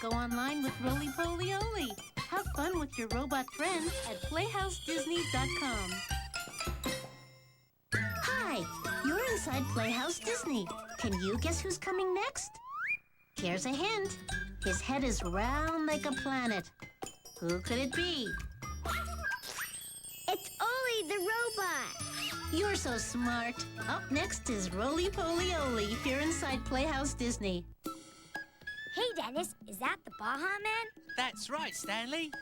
go online with Roly-Poly-Oly. Have fun with your robot friends at PlayhouseDisney.com. Hi, you're inside Playhouse Disney. Can you guess who's coming next? Here's a hint. His head is round like a planet. Who could it be? It's Oli the robot. You're so smart. Up next is Roly-Poly-Oly here inside Playhouse Disney. Hey, Dennis, is that the Baja Man? That's right, Stanley.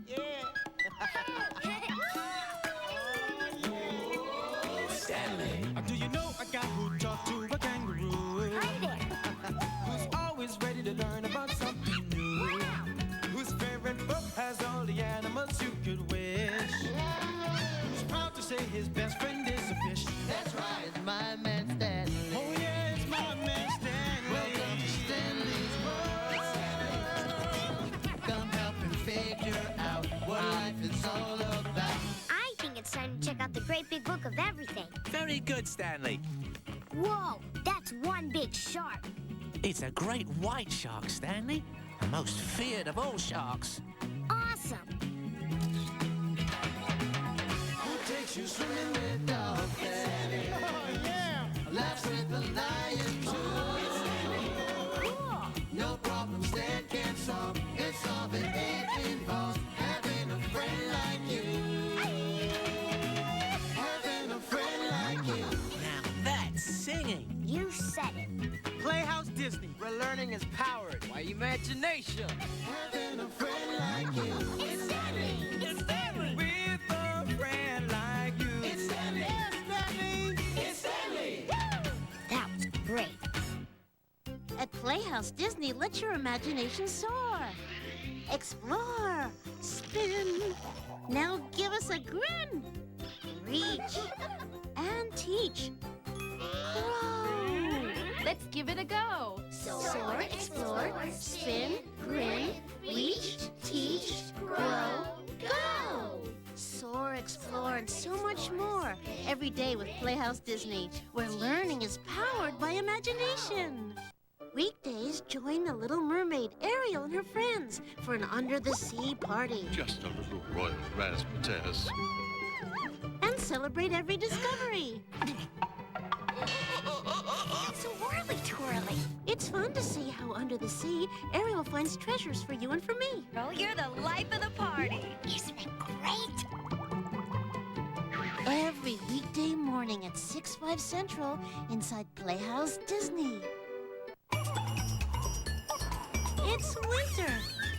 Yeah. Stanley. Do you know a guy who talked to a kangaroo? Hi there. Who's always ready to learn about something new? Wow. Whose favorite book has all the animals you could wish? Who's proud to say his best friend is a fish? That's right, it's my man Stanley. Oh yeah, it's my man Stanley. Welcome to Stanley's World. Come help him figure out what life is all about. I think it's time to check out the great big book of everything. Very good, Stanley. Whoa, that's one big shark. It's a great white shark, Stanley. The most feared of all sharks. Awesome. Who takes you swimming with dolphins? Oh yeah. Laughs with the lion too. Cool. No problem Stan can't solve. It's solving it involves having a friend like you. Having a friend like you. Now that's singing. You said it. Playhouse Disney, where learning is powered by imagination. Having a friend like you. It's Stanley. It's Stanley. With a friend like you. It's Stanley. It's Stanley. That was great. At Playhouse Disney, let your imagination soar. Explore. Spin. Now give us a grin. Reach. And teach. Grow. Let's give it a go. Soar, explore, spin, grin, reach, teach, grow, go! Soar, explore, and so much more. Every day with Playhouse Disney, where learning is powered by imagination. Weekdays, join the Little Mermaid, Ariel, and her friends for an under-the-sea party. Just a little royal razzmatazz. And celebrate every discovery. So whirly twirly. It's fun to see how under the sea, Ariel finds treasures for you and for me. Oh, you're the life of the party. Isn't it great? Every weekday morning at 6/5 Central inside Playhouse Disney. It's winter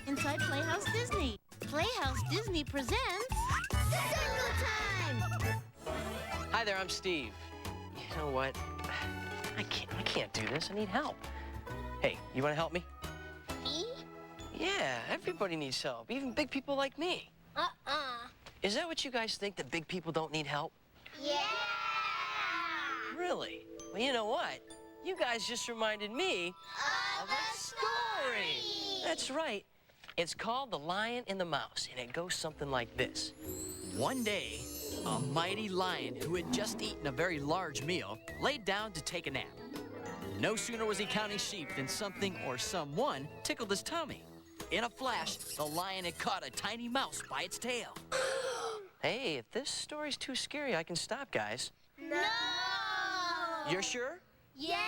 inside Playhouse Disney. Playhouse Disney presents... Circle time! Hi there, I'm Steve. You know what? I can't do this. I need help. Hey, you want to help me? Me? Yeah, everybody needs help, even big people like me. Is that what you guys think, that big people don't need help? Yeah! Really? Well, you know what? You guys just reminded me Of a story! That's right. It's called The Lion and the Mouse, and it goes something like this. One day, a mighty lion who had just eaten a very large meal laid down to take a nap. No sooner was he counting sheep than something or someone tickled his tummy. In a flash, the lion had caught a tiny mouse by its tail. Hey, if this story's too scary, I can stop, guys. No! You're sure? Yes!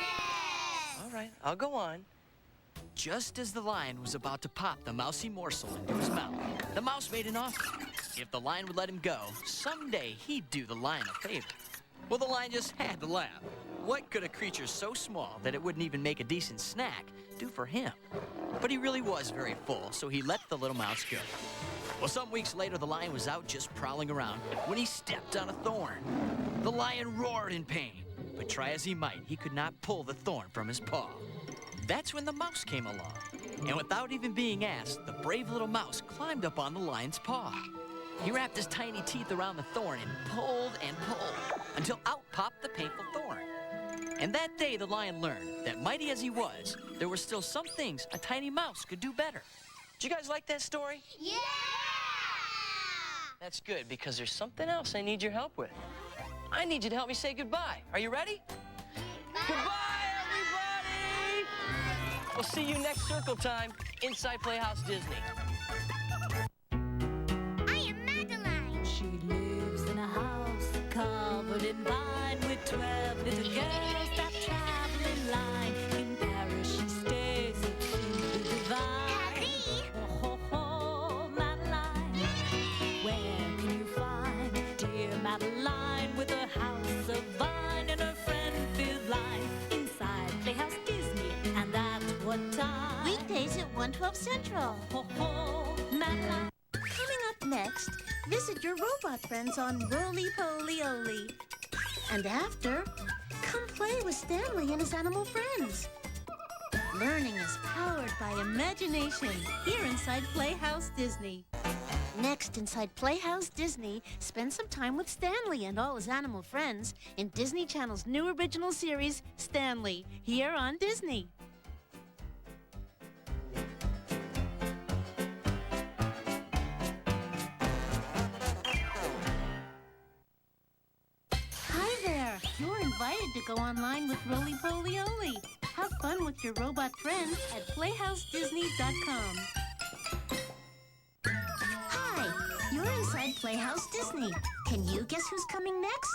All right, I'll go on. Just as the lion was about to pop the mousy morsel into his mouth, the mouse made an offer. If the lion would let him go, someday he'd do the lion a favor. Well, the lion just had to laugh. What could a creature so small that it wouldn't even make a decent snack do for him? But he really was very full, so he let the little mouse go. Well, some weeks later, the lion was out just prowling around when he stepped on a thorn. The lion roared in pain, but try as he might, he could not pull the thorn from his paw. That's when the mouse came along, and without even being asked, the brave little mouse climbed up on the lion's paw. He wrapped his tiny teeth around the thorn and pulled until out popped the painful thorn. And that day, the lion learned that, mighty as he was, there were still some things a tiny mouse could do better. Did you guys like that story? Yeah! That's good, because there's something else I need your help with. I need you to help me say goodbye. Are you ready? Goodbye, everybody! We'll see you next circle time inside Playhouse Disney. I am Madeline. She lives in a house covered in vine with 12 little girls that travel in line. In Paris she stays, it seems divine. Daddy. Oh, ho, ho, Madeline. Where can you find dear Madeline with a house of vine and her friend filled line inside Playhouse Disney? And that's what time? Weekdays at 1:12 Central. Ho, ho, Madeline. Coming up next, visit your robot friends on Roly-Poly-Oly. And after, come play with Stanley and his animal friends. Learning is powered by imagination here inside Playhouse Disney. Next, inside Playhouse Disney, spend some time with Stanley and all his animal friends in Disney Channel's new original series, Stanley, here on Disney. Hi there! You're invited to go online with Roly-Poly-Oly. Have fun with your robot friends at PlayhouseDisney.com. Hi! You're inside Playhouse Disney. Can you guess who's coming next?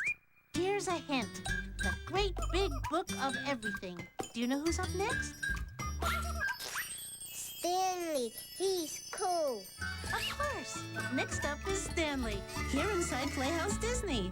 Here's a hint. The great big book of everything. Do you know who's up next? Stanley, he's cool. Of course! Next up is Stanley, here inside Playhouse Disney.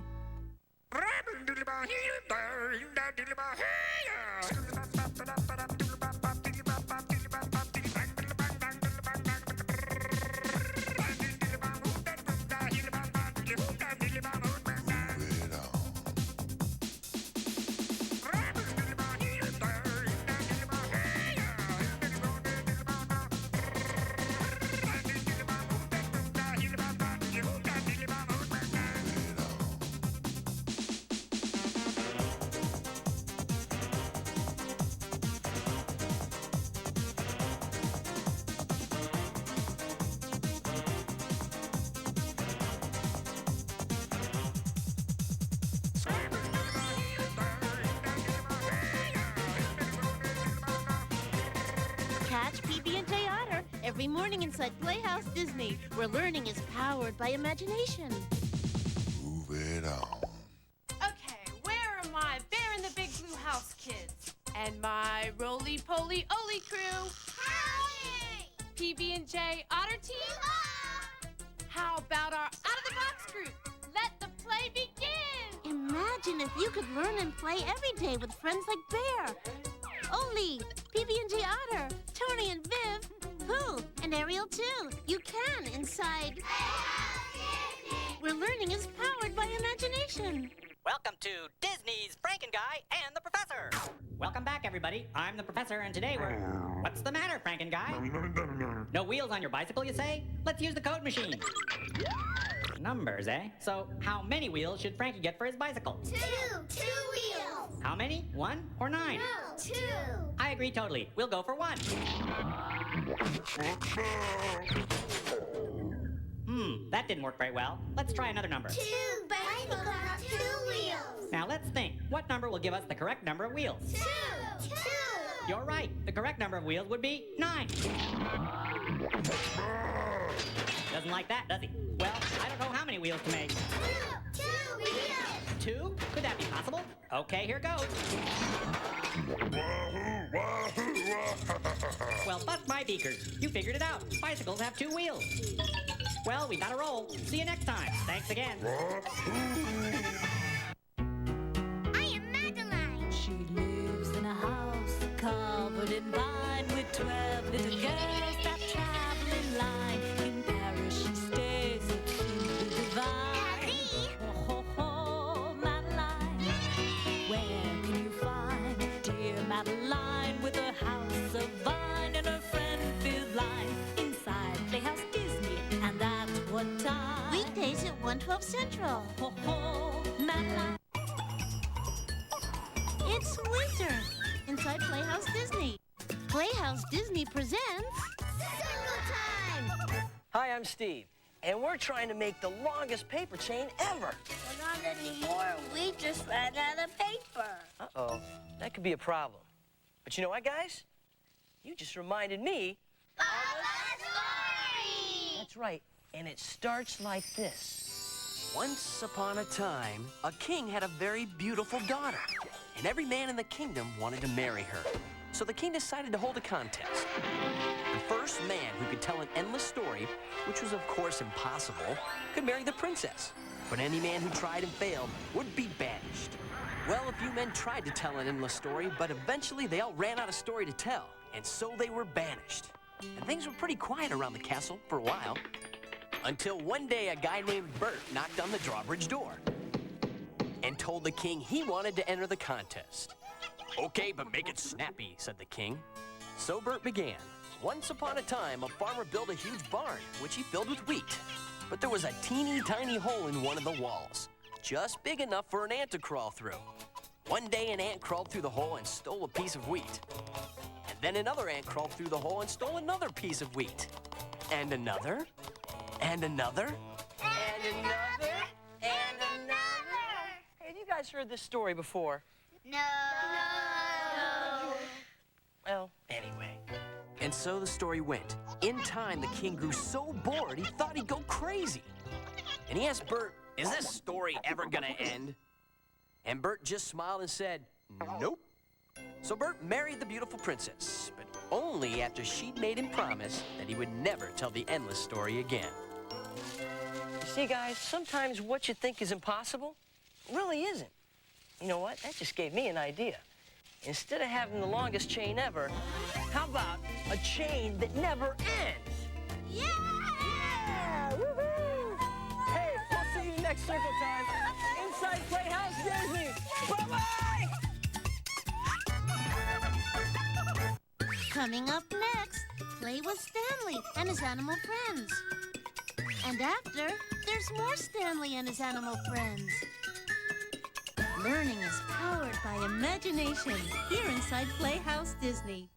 Catch PB&J Otter every morning inside Playhouse Disney, where learning is powered by imagination. Move it on. Okay, where are my Bear in the Big Blue House kids? And my Roly-Poly-Oly crew? Howdy! PB&J Otter team? How about our out-of-the-box group? Let the play begin! Imagine if you could learn and play every day with friends like Bear, Oli, PB&J Otter, Tony and Viv, Pooh, and Ariel too. You can inside where learning is powered by imagination. Welcome to Disney's Franken Guy and the Professor. Welcome back, everybody. I'm the Professor, and today we're... What's the matter, Franken Guy? No wheels on your bicycle, you say? Let's use the code machine. Numbers, eh? So, how many wheels should Frankie get for his bicycle? 2 wheels. How many? 1 or 9? No, 2. I agree totally. We'll go for 1. That didn't work very well. Let's try another number. 2 bicycles have 2 wheels. Now let's think. What number will give us the correct number of wheels? 2. You're right. The correct number of wheels would be 9. Doesn't like that, does he? Well, I don't know how many wheels to make. 2 wheels. 2? Could that be possible? Okay, here goes. Well, bust my beakers. You figured it out. Bicycles have 2 wheels. Well, we gotta roll. See you next time. Thanks again. I am Madeline. She lives in a house covered in vine with 12 little girls that travel in line. In Paris she stays, it seems divine. Daddy. Oh, ho, ho, Madeline. Where can you find dear Madeline with a house of vine and her friend-filled line inside Playhouse Disney? And that's what time? Weekdays at 1:12 Central. Ho, ho, Madeline. It's winter inside Playhouse Disney. Playhouse Disney presents Circle time. Hi, I'm Steve, and we're trying to make the longest paper chain ever. Well, not anymore. We just ran out of paper. Uh-oh, that could be a problem. But you know what, guys? you just reminded me of a story! That's right, and it starts like this. Once upon a time, a king had a very beautiful daughter, and every man in the kingdom wanted to marry her. So the king decided to hold a contest. The first man who could tell an endless story, which was of course impossible, could marry the princess. But any man who tried and failed would be banished. Well, a few men tried to tell an endless story, but eventually they all ran out of story to tell, and so they were banished. And things were pretty quiet around the castle for a while, until one day a guy named Bert knocked on the drawbridge door and told the king he wanted to enter the contest. Okay, but make it snappy, said the king. So Bert began. Once upon a time, a farmer built a huge barn, which he filled with wheat. But there was a teeny tiny hole in one of the walls, just big enough for an ant to crawl through. One day, an ant crawled through the hole and stole a piece of wheat. And then another ant crawled through the hole and stole another piece of wheat. And another, and another, and another, and another. Hey, have you guys heard this story before? No. Well, anyway. And so the story went. In time, the king grew so bored, he thought he'd go crazy. And he asked Bert, is this story ever gonna end? And Bert just smiled and said, nope. So Bert married the beautiful princess, but only after she'd made him promise that he would never tell the endless story again. You see, guys, sometimes what you think is impossible really isn't. You know what? That just gave me an idea. Instead of having the longest chain ever, how about a chain that never ends? Yeah! Woohoo! Hey, we'll see you next circle time inside Playhouse Disney. Bye-bye! Coming up next, play with Stanley and his animal friends. And after, there's more Stanley and his animal friends. Learning is powered by imagination here inside Playhouse Disney.